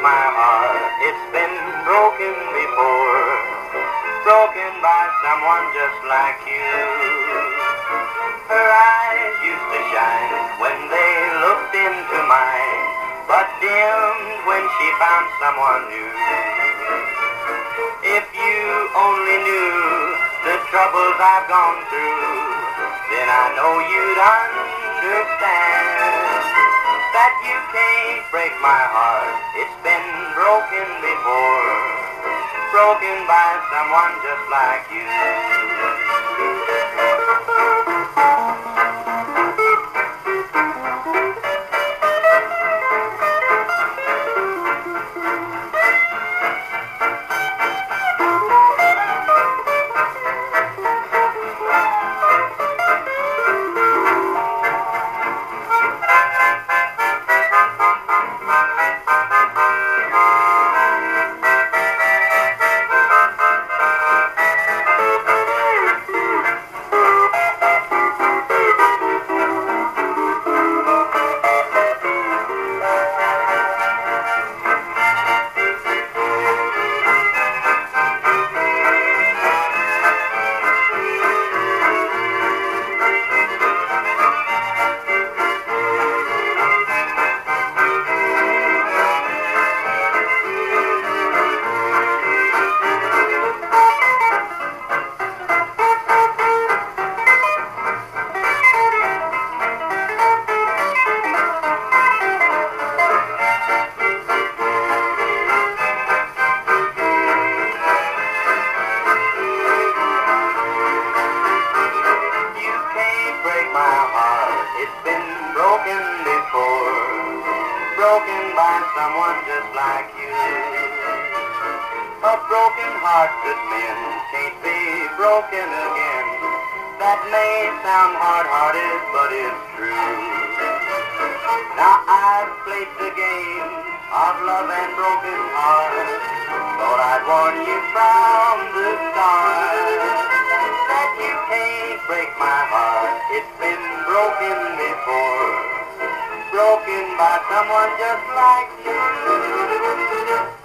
my heart. It's been broken before, broken by someone just like you. Her eyes used to shine when they looked into mine, but dimmed when she found someone new. If you only knew the troubles I've gone through, then I know you'd understand that you can't break my heart. It's been broken before, broken by someone just like you. It's been broken before, broken by someone just like you. A broken heart that men can't be broken again. That may sound hard-hearted, but it's true. Now I've played the game of love and broken hearts. Thought I'd warn you from the start that you can't break my heart. It's been broken before, broken by someone just like you.